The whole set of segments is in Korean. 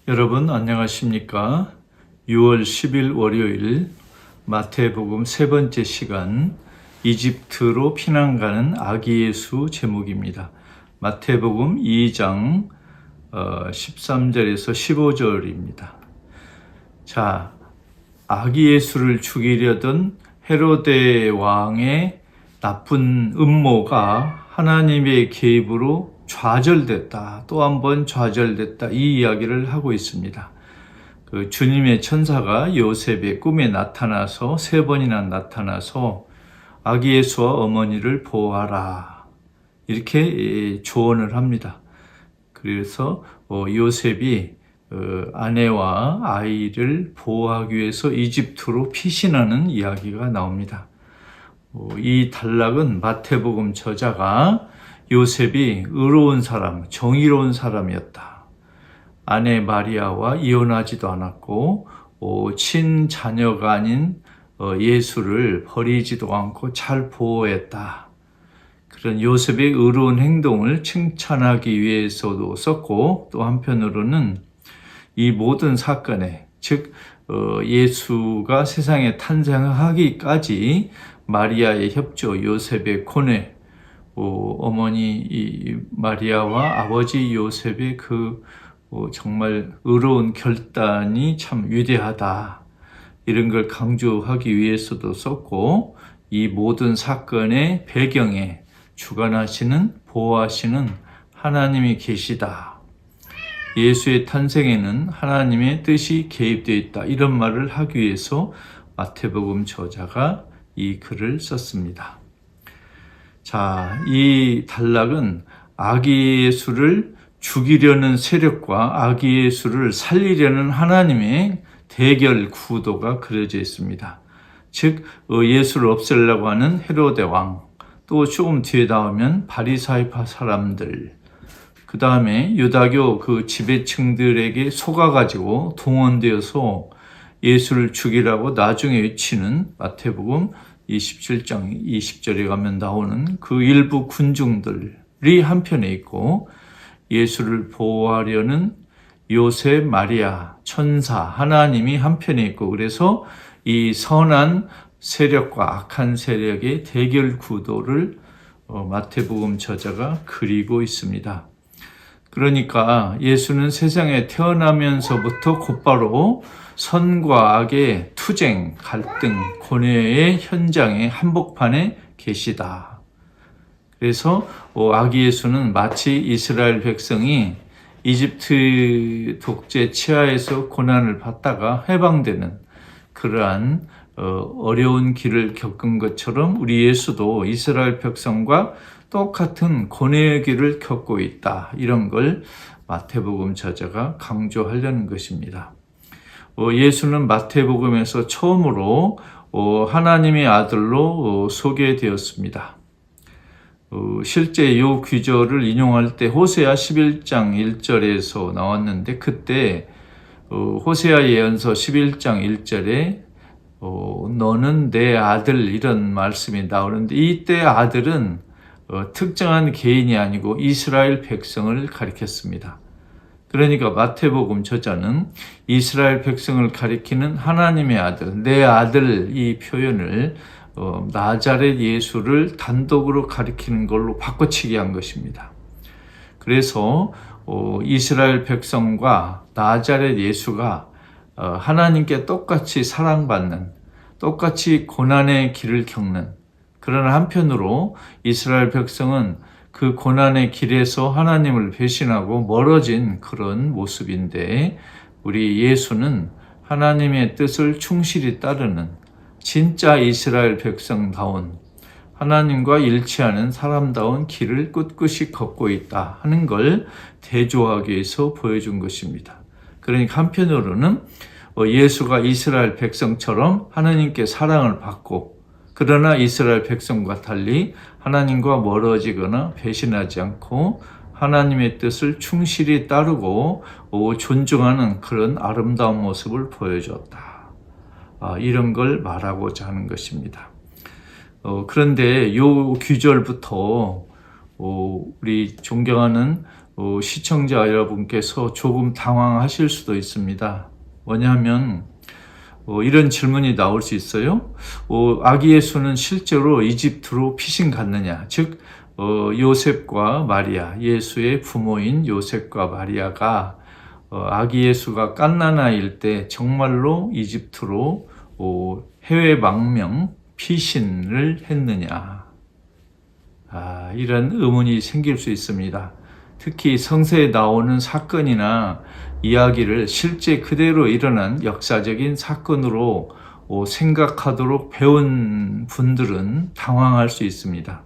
여러분 안녕하십니까? 6월 10일 월요일 마태복음 세 번째 시간 이집트로 피난 가는 아기 예수 제목입니다. 마태복음 2장 13절에서 15절입니다. 자, 아기 예수를 죽이려던 헤로데 왕의 나쁜 음모가 하나님의 개입으로 좌절됐다. 또 한 번 좌절됐다. 이 이야기를 하고 있습니다. 그 주님의 천사가 요셉의 꿈에 나타나서 세 번이나 나타나서 아기 예수와 어머니를 보호하라. 이렇게 조언을 합니다. 그래서 요셉이 아내와 아이를 보호하기 위해서 이집트로 피신하는 이야기가 나옵니다. 이 단락은 마태복음 저자가 요셉이 의로운 사람, 정의로운 사람이었다. 아내 마리아와 이혼하지도 않았고 친자녀가 아닌 예수를 버리지도 않고 잘 보호했다. 그런 요셉의 의로운 행동을 칭찬하기 위해서도 썼고, 또 한편으로는 이 모든 사건에, 즉 예수가 세상에 탄생하기까지 마리아의 협조, 요셉의 고뇌, 어머니 마리아와 아버지 요셉의 정말 의로운 결단이 참 위대하다. 이런 걸 강조하기 위해서도 썼고, 이 모든 사건의 배경에 주관하시는, 보호하시는 하나님이 계시다. 예수의 탄생에는 하나님의 뜻이 개입되어 있다. 이런 말을 하기 위해서 마태복음 저자가 이 글을 썼습니다. 자, 이 단락은 아기 예수를 죽이려는 세력과 아기 예수를 살리려는 하나님의 대결 구도가 그려져 있습니다. 즉 예수를 없애려고 하는 헤로데 왕, 또 조금 뒤에 나오면 바리사이파 사람들, 그 다음에 유다교 그 지배층들에게 속아가지고 동원되어서 예수를 죽이라고 나중에 외치는 마태복음 27장 20절에 가면 나오는 그 일부 군중들이 한편에 있고, 예수를 보호하려는 요셉, 마리아, 천사, 하나님이 한편에 있고, 그래서 이 선한 세력과 악한 세력의 대결 구도를 마태복음 저자가 그리고 있습니다. 그러니까 예수는 세상에 태어나면서부터 곧바로 선과 악의 투쟁, 갈등, 고뇌의 현장의 한복판에 계시다. 그래서 아기 예수는 마치 이스라엘 백성이 이집트 독재 치하에서 고난을 받다가 해방되는 그러한 어려운 길을 겪은 것처럼 우리 예수도 이스라엘 백성과 똑같은 고뇌의 길을 겪고 있다. 이런 걸 마태복음 저자가 강조하려는 것입니다. 예수는 마태복음에서 처음으로 하나님의 아들로 소개되었습니다. 실제 이 귀절을 인용할 때 호세아 11장 1절에서 나왔는데, 그때 호세아 예언서 11장 1절에 너는 내 아들, 이런 말씀이 나오는데, 이때 아들은 특정한 개인이 아니고 이스라엘 백성을 가리켰습니다. 그러니까 마태복음 저자는 이스라엘 백성을 가리키는 하나님의 아들, 내 아들, 이 표현을 나자렛 예수를 단독으로 가리키는 걸로 바꿔치기 한 것입니다. 그래서 이스라엘 백성과 나자렛 예수가 하나님께 똑같이 사랑받는, 똑같이 고난의 길을 겪는, 그러나 한편으로 이스라엘 백성은 그 고난의 길에서 하나님을 배신하고 멀어진 그런 모습인데, 우리 예수는 하나님의 뜻을 충실히 따르는 진짜 이스라엘 백성다운, 하나님과 일치하는 사람다운 길을 꿋꿋이 걷고 있다 하는 걸 대조하기 위해서 보여준 것입니다. 그러니까 한편으로는 예수가 이스라엘 백성처럼 하나님께 사랑을 받고, 그러나 이스라엘 백성과 달리 하나님과 멀어지거나 배신하지 않고 하나님의 뜻을 충실히 따르고 존중하는 그런 아름다운 모습을 보여줬다. 이런 걸 말하고자 하는 것입니다. 그런데 요 귀절부터 우리 존경하는 시청자 여러분께서 조금 당황하실 수도 있습니다. 뭐냐면 이런 질문이 나올 수 있어요. 아기 예수는 실제로 이집트로 피신 갔느냐? 즉 요셉과 마리아, 예수의 부모인 요셉과 마리아가 아기 예수가 갓난아이일 때 정말로 이집트로 해외 망명 피신을 했느냐? 이런 의문이 생길 수 있습니다. 특히 성서에 나오는 사건이나 이야기를 실제 그대로 일어난 역사적인 사건으로 생각하도록 배운 분들은 당황할 수 있습니다.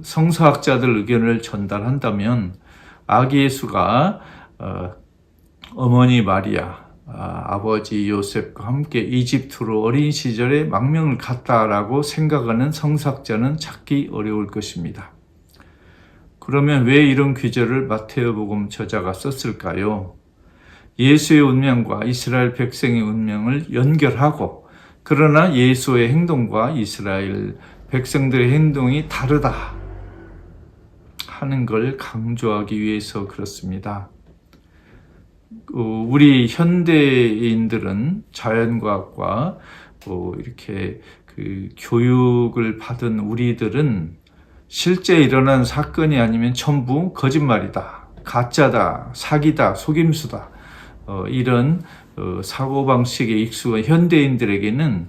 성서학자들 의견을 전달한다면 아기 예수가 어머니 마리아, 아버지 요셉과 함께 이집트로 어린 시절에 망명을 갔다라고 생각하는 성서학자는 찾기 어려울 것입니다. 그러면 왜 이런 귀절을 마태복음 저자가 썼을까요? 예수의 운명과 이스라엘 백성의 운명을 연결하고, 그러나 예수의 행동과 이스라엘 백성들의 행동이 다르다 하는 걸 강조하기 위해서 그렇습니다. 우리 현대인들은 자연과학과 이렇게 교육을 받은 우리들은 실제 일어난 사건이 아니면 전부 거짓말이다, 가짜다, 사기다, 속임수다, 이런 사고방식에 익숙한 현대인들에게는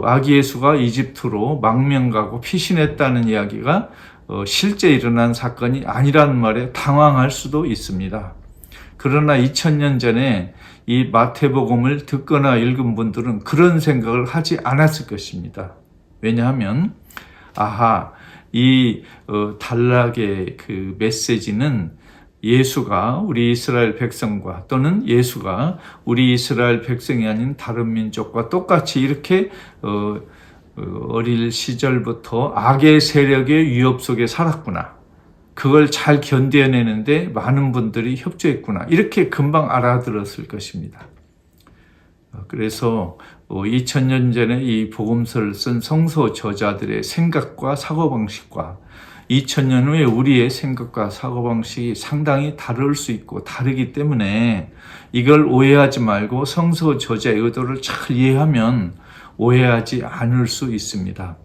아기 예수가 이집트로 망명 가고 피신했다는 이야기가 실제 일어난 사건이 아니라는 말에 당황할 수도 있습니다. 그러나 2000년 전에 이 마태복음을 듣거나 읽은 분들은 그런 생각을 하지 않았을 것입니다. 왜냐하면 이 단락의 그 메시지는 예수가 우리 이스라엘 백성과, 또는 예수가 우리 이스라엘 백성이 아닌 다른 민족과 똑같이 이렇게 어릴 시절부터 악의 세력의 위협 속에 살았구나, 그걸 잘 견뎌내는데 많은 분들이 협조했구나, 이렇게 금방 알아들었을 것입니다. 그래서 2000년 전에 이 복음서를 쓴 성서 저자들의 생각과 사고방식과 2000년 후에 우리의 생각과 사고방식이 상당히 다를 수 있고 다르기 때문에 이걸 오해하지 말고 성서 저자의 의도를 잘 이해하면 오해하지 않을 수 있습니다.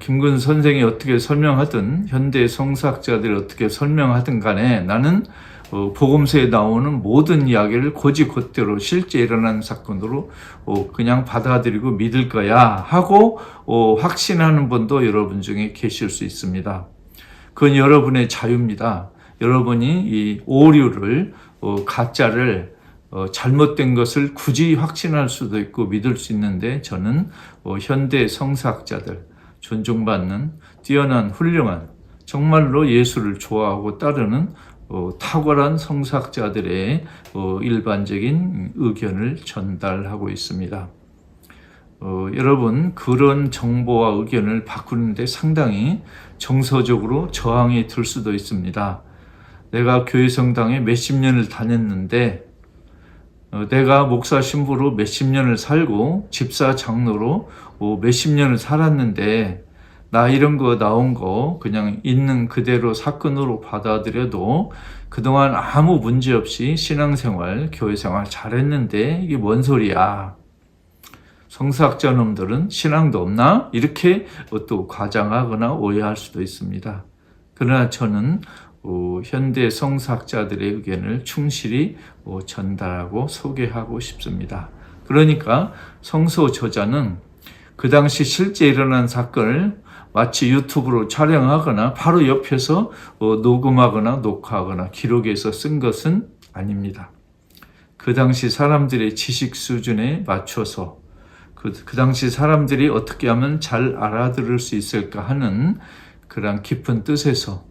김근 선생이 어떻게 설명하든 현대 성서학자들이 어떻게 설명하든 간에 나는 복음서에 나오는 모든 이야기를 곧이곧대로 실제 일어난 사건으로 그냥 받아들이고 믿을 거야 하고 확신하는 분도 여러분 중에 계실 수 있습니다. 그건 여러분의 자유입니다. 여러분이 이 오류를, 가짜를, 잘못된 것을 굳이 확신할 수도 있고 믿을 수 있는데, 저는 현대 성서학자들, 존중받는 뛰어난 훌륭한, 정말로 예수를 좋아하고 따르는 탁월한 성서학자들의 일반적인 의견을 전달하고 있습니다. 여러분, 그런 정보와 의견을 바꾸는데 상당히 정서적으로 저항이 들 수도 있습니다. 내가 교회 성당에 몇십 년을 다녔는데, 내가 목사 신부로 몇십 년을 살고 집사 장로로 몇십 년을 살았는데, 나 이런 거 나온 거 그냥 있는 그대로 사건으로 받아들여도 그동안 아무 문제 없이 신앙생활, 교회생활 잘했는데 이게 뭔 소리야? 성서학자 놈들은 신앙도 없나? 이렇게 또 과장하거나 오해할 수도 있습니다. 그러나 저는 현대 성서학자들의 의견을 충실히 전달하고 소개하고 싶습니다. 그러니까 성서 저자는 그 당시 실제 일어난 사건을 마치 유튜브로 촬영하거나 바로 옆에서 녹음하거나 녹화하거나 기록해서 쓴 것은 아닙니다. 그 당시 사람들의 지식 수준에 맞춰서 그 당시 사람들이 어떻게 하면 잘 알아들을 수 있을까 하는 그런 깊은 뜻에서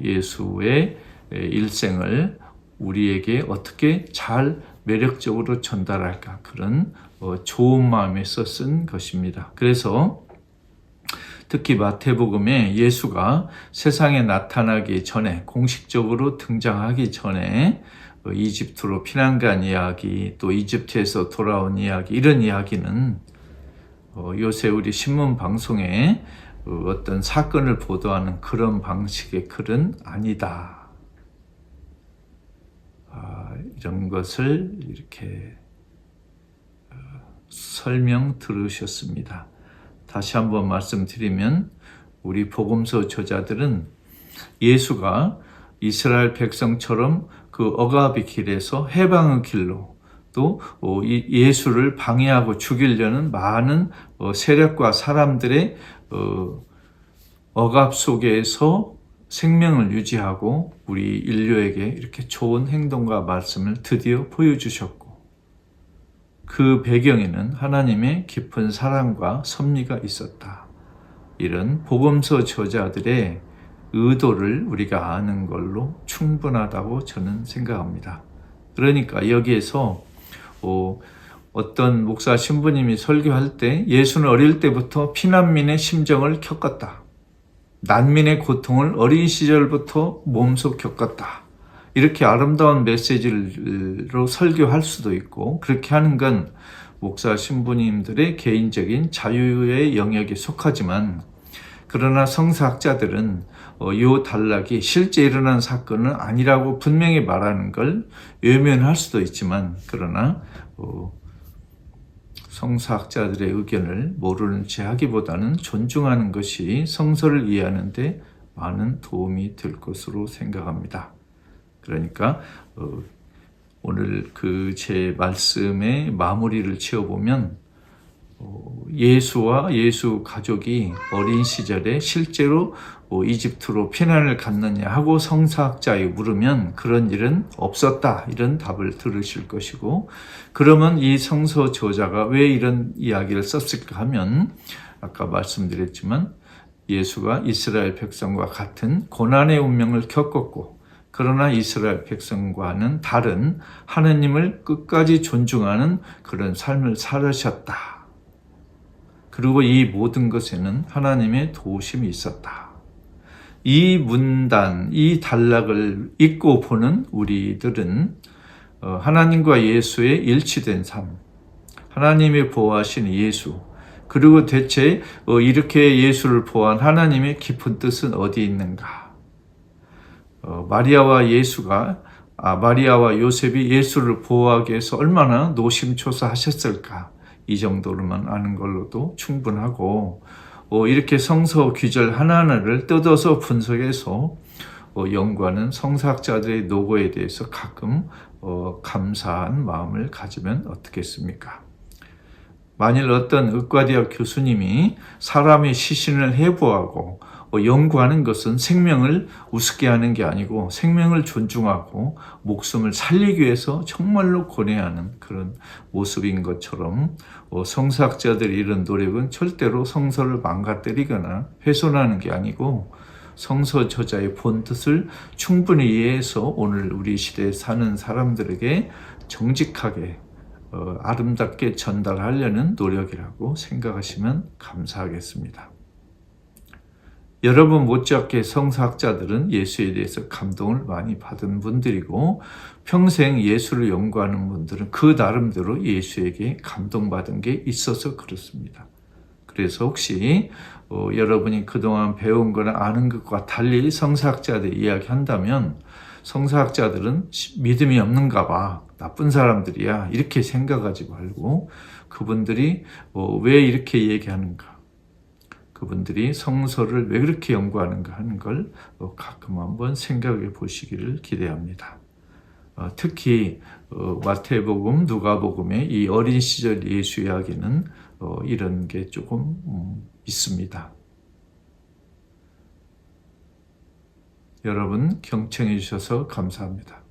예수의 일생을 우리에게 어떻게 잘 매력적으로 전달할까, 그런 좋은 마음에서 쓴 것입니다. 그래서 특히 마태복음에 예수가 세상에 나타나기 전에, 공식적으로 등장하기 전에 이집트로 피난 간 이야기, 또 이집트에서 돌아온 이야기, 이런 이야기는 요새 우리 신문 방송에 어떤 사건을 보도하는 그런 방식의 글은 아니다. 이런 것을 이렇게 설명 들으셨습니다. 다시 한번 말씀드리면 우리 복음서 저자들은 예수가 이스라엘 백성처럼 그 억압의 길에서 해방의 길로 또 예수를 방해하고 죽이려는 많은 세력과 사람들의 억압 속에서 생명을 유지하고 우리 인류에게 이렇게 좋은 행동과 말씀을 드디어 보여주셨고, 그 배경에는 하나님의 깊은 사랑과 섭리가 있었다. 이런 복음서 저자들의 의도를 우리가 아는 걸로 충분하다고 저는 생각합니다. 그러니까 여기에서 어떤 목사 신부님이 설교할 때 예수는 어릴 때부터 피난민의 심정을 겪었다. 난민의 고통을 어린 시절부터 몸소 겪었다. 이렇게 아름다운 메시지로 설교할 수도 있고, 그렇게 하는 건 목사 신부님들의 개인적인 자유의 영역에 속하지만, 그러나 성서학자들은 이 단락이 실제 일어난 사건은 아니라고 분명히 말하는 걸 외면할 수도 있지만, 그러나 성서학자들의 의견을 모르는 체 하기보다는 존중하는 것이 성서를 이해하는 데 많은 도움이 될 것으로 생각합니다. 그러니까 오늘 제 말씀의 마무리를 지어보면, 예수와 예수 가족이 어린 시절에 실제로 이집트로 피난을 갔느냐 하고 성서학자에 물으면 그런 일은 없었다, 이런 답을 들으실 것이고, 그러면 이 성서 저자가 왜 이런 이야기를 썼을까 하면, 아까 말씀드렸지만 예수가 이스라엘 백성과 같은 고난의 운명을 겪었고, 그러나 이스라엘 백성과는 다른 하느님을 끝까지 존중하는 그런 삶을 살으셨다. 그리고 이 모든 것에는 하나님의 도우심이 있었다. 이 문단, 이 단락을 읽고 보는 우리들은 하나님과 예수의 일치된 삶, 하나님의 보호하신 예수, 그리고 대체 이렇게 예수를 보호한 하나님의 깊은 뜻은 어디 있는가? 마리아와 요셉이 예수를 보호하기 위해서 얼마나 노심초사하셨을까? 이 정도로만 아는 걸로도 충분하고, 이렇게 성서 귀절 하나하나를 뜯어서 분석해서 연구하는 성서학자들의 노고에 대해서 가끔 감사한 마음을 가지면 어떻겠습니까? 만일 어떤 의과대학 교수님이 사람의 시신을 해부하고 연구하는 것은 생명을 우습게 하는 게 아니고 생명을 존중하고 목숨을 살리기 위해서 정말로 고뇌하는 그런 모습인 것처럼, 성서학자들의 이런 노력은 절대로 성서를 망가뜨리거나 훼손하는 게 아니고 성서 저자의 본 뜻을 충분히 이해해서 오늘 우리 시대에 사는 사람들에게 정직하게 아름답게 전달하려는 노력이라고 생각하시면 감사하겠습니다. 여러분 못지않게 성서학자들은 예수에 대해서 감동을 많이 받은 분들이고, 평생 예수를 연구하는 분들은 그 나름대로 예수에게 감동받은 게 있어서 그렇습니다. 그래서 혹시 여러분이 그동안 배운 거나 아는 것과 달리 성서학자들 이야기한다면, 성서학자들은 믿음이 없는가 봐, 나쁜 사람들이야, 이렇게 생각하지 말고 그분들이 왜 이렇게 얘기하는가, 그분들이 성서를 왜 그렇게 연구하는가 하는 걸 가끔 한번 생각해 보시기를 기대합니다. 특히 마태복음, 누가복음의 이 어린 시절 예수 이야기는 이런 게 조금 있습니다. 여러분 경청해 주셔서 감사합니다.